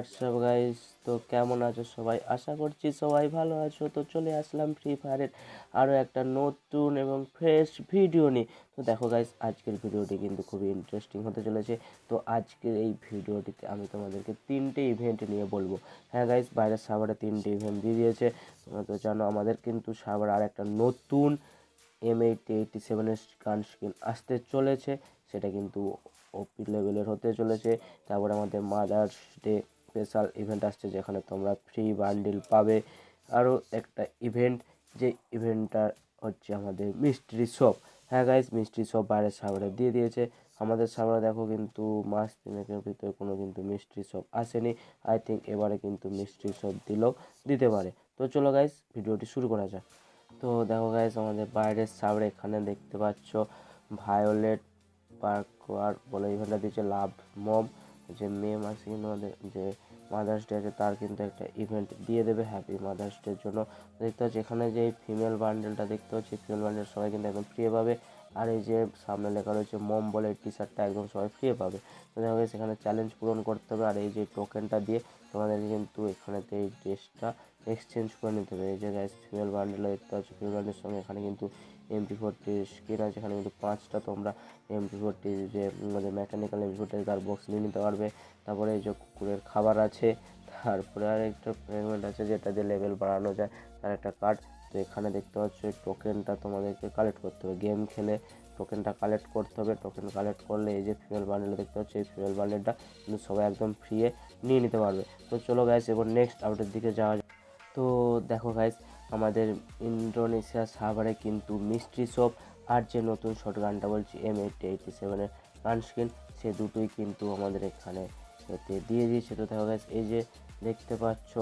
WhatsApp guys, তো কেমন আছো সবাই? আশা করছি সবাই ভালো আছো। তো চলে আসলাম ফ্রি ফায়ারের আরও একটা নতুন এবং ফ্রেশ ভিডিও নিয়ে। তো দেখো গাইস, আজকের ভিডিওটি কিন্তু খুবই ইন্টারেস্টিং হতে চলেছে। তো আজকের এই ভিডিওটিতে আমি তোমাদেরকে 3টে ইভেন্ট নিয়ে বলবো। হ্যাঁ গাইস, বাইরের সার্ভারে 3টে ইভেন্ট দিয়ে দিয়েছে। তোমরা তো জানো আমাদের কিন্তু সার্ভার আর একটা নতুন M8087 গান স্কিন আসতে চলেছে। সেটা কিন্তু ওপি লেভেলের হতে চলেছে। তারপর আমাদের মাদার্স ডে স্পেশাল ইভেন্ট আসছে, যেখানে তোমরা ফ্রি বান্ডিল পাবে। আরও একটা ইভেন্ট, যে ইভেন্টটা হচ্ছে আমাদের মিস্ট্রি শপ। হ্যাঁ গাইস, মিস্ট্রি শপ বাইরের সার্ভারে দিয়ে দিয়েছে। আমাদের সার্ভারে দেখো কিন্তু মাস 3 ভিতরে কোনো কিন্তু মিস্ট্রি শপ আসেনি। আই থিঙ্ক এবারে কিন্তু মিস্ট্রি শপ দিতে পারে। তো চলো গাইস, ভিডিওটি শুরু করা যাক। তো দেখো গাইস, আমাদের বাইরের সার্ভারে এখানে দেখতে পাচ্ছ ভায়োলেট পার্কওয়ার বলে ইভেন্টটা দিচ্ছে। লাভ মব যে মে মাসে কিন্তু আমাদের যে মাদার্স ডে আছে তার কিন্তু একটা ইভেন্ট দিয়ে দেবে হ্যাপি মাদার্স ডের জন্য। দেখতে পাচ্ছি এখানে যে ফিমেল বান্ডেলটা দেখতে পাচ্ছি, ফিমেল বান্ডেল সবাই কিন্তু একদম ফ্রি পাবে। আর এই যে সামনে লেখা রয়েছে মম বলে টি শার্টটা একদম সবাই ফ্রি পাবে। তো দেখা গেছে এখানে চ্যালেঞ্জ পূরণ করতে হবে, আর এই যে টোকেনটা দিয়ে তোমাদেরকে কিন্তু এখানেতে এই ড্রেসটা এক্সচেঞ্জ করে নিতে হবে। এই যে গাইস, ফিমেল বান্ডেল দেখতে পাচ্ছি, ফিমেল বান্ডেলের সঙ্গে এখানে কিন্তু MP40 স্কিন আছে। এখানে কিন্তু 5টা তোমরা MP40 যে আমাদের মেকানিক্যাল MP40 তার বক্স নিয়ে নিতে পারবে। তারপরে এই যে কুকুরের খাবার আছে। তারপরে আর একটা ফ্রেগমেন্ট আছে যেটা দিয়ে লেভেল বাড়ানো যায়, তার একটা কার্ড। তো এখানে দেখতে পাচ্ছ এই টোকেনটা তোমাদেরকে কালেক্ট করতে হবে। গেম খেলে টোকেনটা কালেক্ট করতে হবে। টোকেন কালেক্ট করলে এই যে ফিমেল বান্ডেল দেখতে পাচ্ছ, এই ফিমেল বান্ডেলটা কিন্তু সবাই একদম ফ্রিয়ে নিয়ে নিতে পারবে। তো চলো গাইস, এবার নেক্সট আপডেট দিকে যাওয়া যায়। তো দেখো গাইস, আমাদের ইন্ডোনেশিয়া সার্ভারে কিন্তু মিস্ট্রি শপ আর যে নতুন শটগানটা বলছি M8087 গান স্কিন, সে দুটোই কিন্তু আমাদের এখানে এতে দিয়ে দিয়েছে। তো দেখো গাইস, এই যে দেখতে পাচ্ছ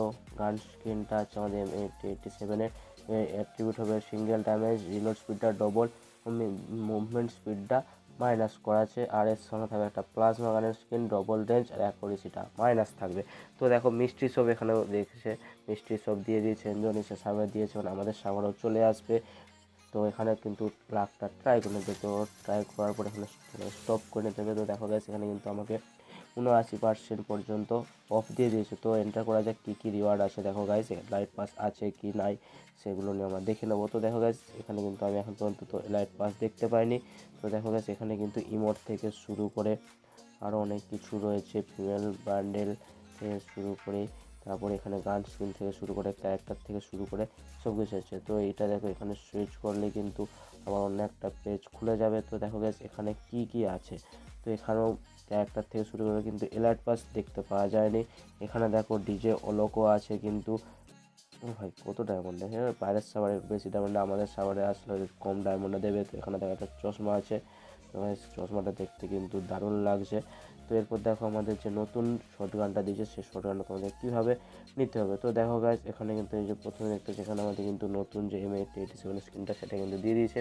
গান স্কিনটা আছে আমাদের M8087 অ্যাট্রিবিউট হবে সিঙ্গেল ড্যামেজ, রিলোড স্পিডটা ডবল, মুভমেন্ট স্পিডটা মাইনাস করা আছে। আর এর সঙ্গে থাকবে একটা প্লাজমা গানের স্কিন, ডবল রেঞ্জ আর অ্যাকুরেসিটা মাইনাস থাকবে। তো দেখো মিস্ট্রি শপ এখানেও দেখেছে, মিস্ট্রি শপ দিয়ে দিয়েছে, ইন্দোনেশিয়া সার্ভার দিয়েছে, মানে আমাদের সার্ভারও চলে আসবে। তো এখানে কিন্তু লাখটা ট্রাই করে নিতে, তো ট্রাই করার পর এখানে স্টপ করে নিতে হবে। তো দেখো গাইস, এখানে কিন্তু আমাকে 79% পর্যন্ত অফ দিয়ে দিয়েছে। তো এন্টার করা যাক কী কী রিওয়ার্ড আছে। দেখো গাইস, লাইট পাস আছে কি নাই সেগুলো নিয়ে আমরা দেখে নেবো। তো দেখো গাইস, এখানে কিন্তু আমি এখন পর্যন্ত তো লাইট পাস দেখতে পাইনি। তো দেখো গাইস, এখানে কিন্তু ইমোট থেকে শুরু করে আরও অনেক কিছু রয়েছে, ফিমেল বান্ডেল থেকে শুরু করে, তারপরে এখানে গান স্কিন থেকে শুরু করে, ক্যারেক্টার থেকে শুরু করে সব কিছু আছে। তো এটা দেখো, এখানে সুইচ করলে কিন্তু আবার অন্য একটা পেজ খুলে যাবে। তো দেখো গাইস, এখানে কি কি আছে। তো এখানেও ক্যারেক্টার থেকে শুরু করে কিন্তু এলাইট পাস দেখতে পাওয়া যায়নি। এখানে দেখো ডিজে ওলোকো আছে কিন্তু, ও ভাই কত ডায়মন্ড দেখে, বাইরের সার্ভারে বেশি ডায়মন্ডে, আমাদের সার্ভারে আসলে কম ডায়মন্ডে দেবে। তো এখানে দেখো একটা চশমা আছে, তো চশমাটা দেখতে কিন্তু দারুণ লাগছে। তো এরপর দেখো আমাদের যে নতুন শটগানটা দিয়েছে, সেই শটগানটা তোমাদের কীভাবে নিতে হবে। তো দেখো গাইস, এখানে কিন্তু এই যে প্রথমে দেখতে, যেখানে আমাদের কিন্তু নতুন যে M8087 স্ক্রিনটা সেটা কিন্তু দিয়ে দিয়েছে।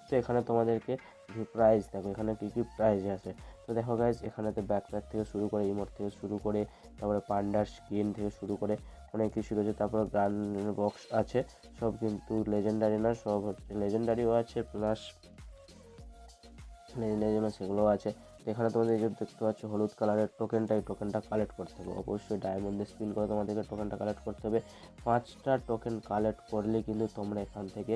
তো এখানে তোমাদেরকে যে প্রাইস দেখো, এখানে কী কী প্রাইজ আছে। তো দেখো গাইস, এখানেতে ব্যাকপ্যাক থেকে শুরু করে, ইমোট থেকে শুরু করে, তারপরে পান্ডার স্কিন থেকে শুরু করে অনেক কিছু রয়েছে। তারপরে গান বক্স আছে, সব কিন্তু লেজেন্ডারি না, সব হচ্ছে লেজেন্ডারিও আছে, প্লাস লেজেন্ডারি সেগুলোও আছে। তো এখানে তোমাদের এই যে দেখতে পাচ্ছ হলুদ কালারের টোকেনটা, এই টোকেনটা কালেক্ট করতে হবে। অবশ্যই ডায়মন্ডে স্পিন করে তোমাদেরকে টোকেনটা কালেক্ট করতে হবে। 5টা টোকেন কালেক্ট করলে কিন্তু তোমরা এখান থেকে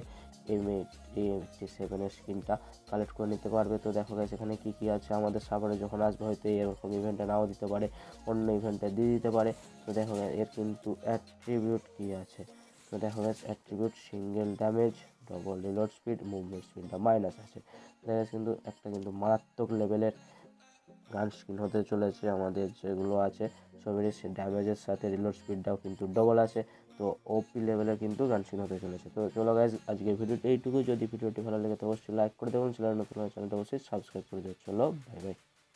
M8087 স্কিনটা কালেক্ট করে নিতে পারবে। তো দেখো গাইস, এখানে কী কী আছে। আমাদের সার্ভারে যখন আসবে হয়তো এরকম ইভেন্টে নাও দিতে পারে, অন্য ইভেন্টে দিয়ে দিতে পারে। তো দেখো গাইস, এর কিন্তু অ্যাট্রিবিউট কী আছে। তো দেখো guys, attribute single damage, double reload speed, movement স্পিডটা মাইনাস আছে। দেখা কিন্তু একটা কিন্তু মারাত্মক লেভেলের গান স্কিন হতে চলেছে। আমাদের যেগুলো আছে সবেরই সে ড্যামেজের সাথে রিলোড স্পিডটাও কিন্তু ডবল আছে। তো ওপি লেভেলের কিন্তু গান স্কিন হতে চলেছে। তো চলো গাইজ, আজকের ভিডিওটি এইটুকু। যদি ভিডিওটি ভালো লাগে তো অবশ্যই লাইক করে দেবেন, চ্যানেল নতুন চ্যানেলটা অবশ্যই সাবস্ক্রাইব করে দেবেন। চলো বাই বাই।